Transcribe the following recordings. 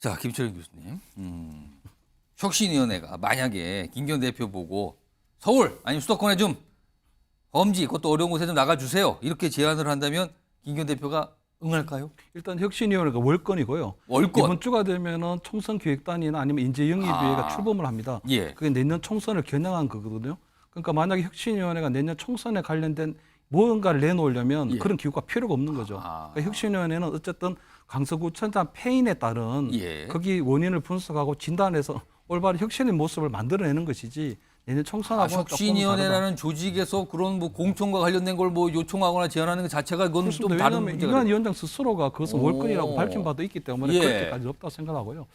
자, 김철현 교수님. 혁신위원회가 만약에 김기현 대표 보고 서울 아니면 수도권에 좀 범지, 그것도 어려운 곳에 좀 나가주세요. 이렇게 제안을 한다면 김기현 대표가 응할까요? 일단 혁신위원회가 월권이고요. 월권. 이번 주가 되면은 총선 기획단이나 아니면 인재영입위회가 출범을 합니다. 예. 그게 내년 총선을 겨냥한 거거든요. 그러니까 만약에 혁신위원회가 내년 총선에 관련된 무언가를 내놓으려면 예. 그런 기구가 필요가 없는 거죠. 그러니까 혁신위원회는 어쨌든 강서구청장 폐인에 따른 예. 거기 원인을 분석하고 진단해서 올바른 혁신의 모습을 만들어내는 것이지 내년 총선하고는 조금 다르다. 혁신위원회라는 조직에서 그런 뭐 공천과 관련된 걸 뭐 요청하거나 제안하는 것 자체가 그건 좀 그렇습니다. 다른 왜냐하면 문제가 이관 위원장 스스로가 그것은 오. 월권이라고 밝힌 바도 있기 때문에 예. 그렇게까지 없다고 생각하고요.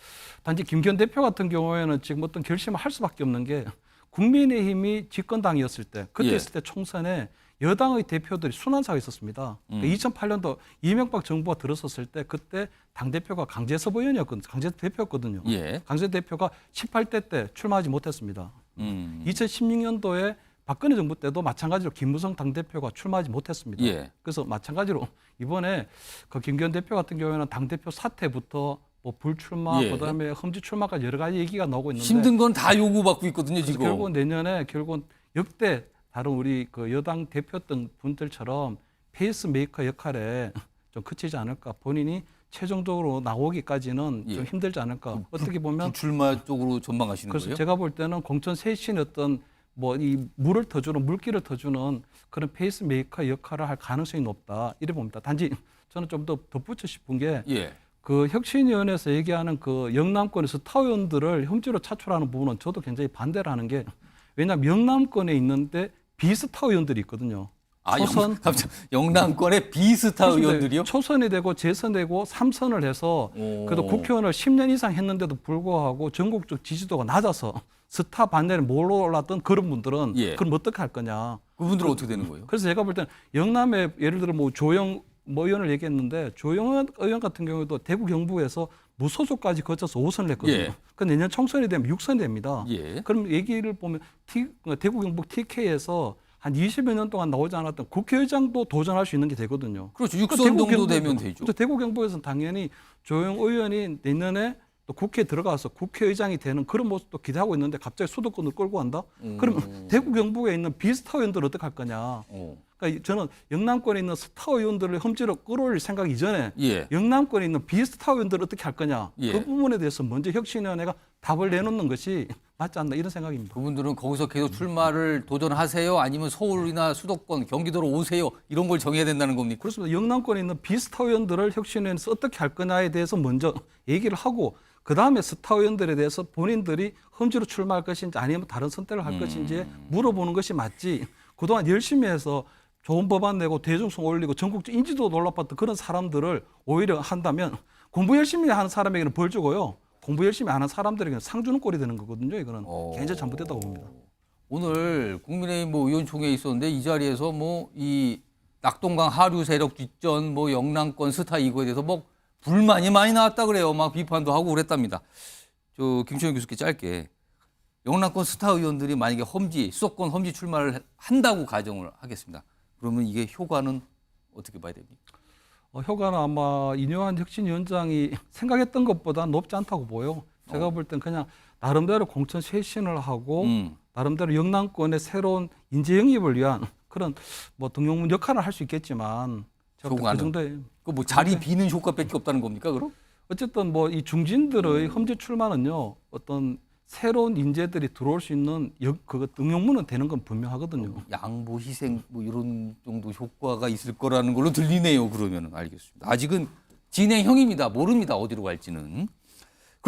단지 김기현 대표 같은 경우에는 지금 어떤 결심을 할 수밖에 없는 게 국민의힘이 집권당이었을 때 그때 예. 있을 때 총선에 여당의 대표들이 순환사가 있었습니다. 2008년도 이명박 정부가 들어섰을 때 그때 당대표가 강재섭 의원이었거든요. 강재섭 대표였거든요. 예. 강재섭 대표가 18대 때 출마하지 못했습니다. 2016년도에 박근혜 정부 때도 마찬가지로 김무성 당대표가 출마하지 못했습니다. 예. 그래서 마찬가지로 이번에 그 김기현 대표 같은 경우에는 당대표 사퇴부터 뭐 불출마, 예. 그다음에 험지 출마까지 여러 가지 얘기가 나오고 있는데 힘든 건 다 요구받고 있거든요, 그래서 지금. 결국은 내년에 결국은 역대 다른 우리 그 여당 대표였던 분들처럼 페이스메이커 역할에 좀 그치지 않을까. 본인이 최종적으로 나오기까지는 예. 좀 힘들지 않을까. 어떻게 보면 불출마 쪽으로 전망하시는 그래서 거예요? 제가 볼 때는 공천 쇄신의 어떤 뭐 이 물을 터주는 물기를 터주는 그런 페이스메이커 역할을 할 가능성이 높다 이래 봅니다. 단지 저는 좀 더 덧붙여 싶은 게 예. 그 혁신위원회에서 얘기하는 그 영남권에서 타의원들을 험지로 차출하는 부분은 저도 굉장히 반대를 하는 게 왜냐하면 영남권에 있는데 비스타 의원들이 있거든요. 초선 영남권의 비스타 그렇습니다. 의원들이요? 초선이 되고 재선되고 3선을 해서 그래도 국회의원을 10년 이상 했는데도 불구하고 전국적 지지도가 낮아서 스타 반열에 몰아올랐던 그런 분들은 예. 그럼 어떻게 할 거냐. 그분들은 어떻게 되는 거예요? 그래서 제가 볼 때는 영남에 예를 들어 뭐 조영 뭐 의원을 얘기했는데 조영 의원 같은 경우에도 대구 경북에서 무소속까지 거쳐서 5선을 했거든요. 예. 그 내년 총선이 되면 6선이 됩니다. 예. 그럼 얘기를 보면 대구 경북 TK에서 한 20여 년 동안 나오지 않았던 국회의장도 도전할 수 있는 게 되거든요. 그렇죠. 6선 정도 되면 되죠. 그렇죠. 대구 경북에서는 당연히 조영 의원이 내년에 또 국회에 들어가서 국회의장이 되는 그런 모습도 기대하고 있는데 갑자기 수도권을 끌고 간다? 그럼 대구 경북에 있는 비스타 의원들을 어떻게 할 거냐? 그러니까 저는 영남권에 있는 스타 의원들을 험지로 끌어올릴 생각 이전에 예. 영남권에 있는 비스타 의원들을 어떻게 할 거냐? 예. 그 부분에 대해서 먼저 혁신위원회가 답을 내놓는 것이 맞지 않나 이런 생각입니다. 그분들은 거기서 계속 출마를 도전하세요? 아니면 서울이나 수도권, 경기도로 오세요? 이런 걸 정해야 된다는 겁니까? 그렇습니다. 영남권에 있는 비스타 의원들을 혁신위원회에서 어떻게 할 거냐에 대해서 먼저 얘기를 하고 그다음에 스타 의원들에 대해서 본인들이 험지로 출마할 것인지 아니면 다른 선택을 할 것인지 물어보는 것이 맞지. 그동안 열심히 해서 좋은 법안 내고 대중성 올리고 전국적 인지도 올라갔던 그런 사람들을 오히려 한다면 공부 열심히 하는 사람에게는 벌 주고요. 공부 열심히 안 하는 사람들에게는 상 주는 꼴이 되는 거거든요. 이거는 굉장히 잘못됐다고 봅니다. 오늘 국민의힘 뭐 의원총회에 있었는데 이 자리에서 뭐 이 낙동강 하류 세력 뒷전 뭐 영남권 스타 이거에 대해서 뭐 불만이 많이 나왔다 그래요. 막 비판도 하고 그랬답니다. 저 김철현 교수께 짧게 영남권 스타 의원들이 만약에 수도권 험지 출마를 한다고 가정을 하겠습니다. 그러면 이게 효과는 어떻게 봐야 됩니까? 효과는 아마 이뇨한 혁신위원장이 생각했던 것보다 높지 않다고 보여요. 제가 볼 땐 그냥 나름대로 공천 쇄신을 하고 나름대로 영남권의 새로운 인재 영입을 위한 그런 뭐 등용문 역할을 할 수 있겠지만 제가 그 정도의 그 뭐 자리 비는 효과밖에 없다는 겁니까? 그럼? 어쨌든 뭐 이 중진들의 험지 출마는요 어떤 새로운 인재들이 들어올 수 있는 그 등용문은 되는 건 분명하거든요. 양보 희생 뭐 이런 정도 효과가 있을 거라는 걸로 들리네요. 그러면은 알겠습니다. 아직은 진행형입니다. 모릅니다. 어디로 갈지는.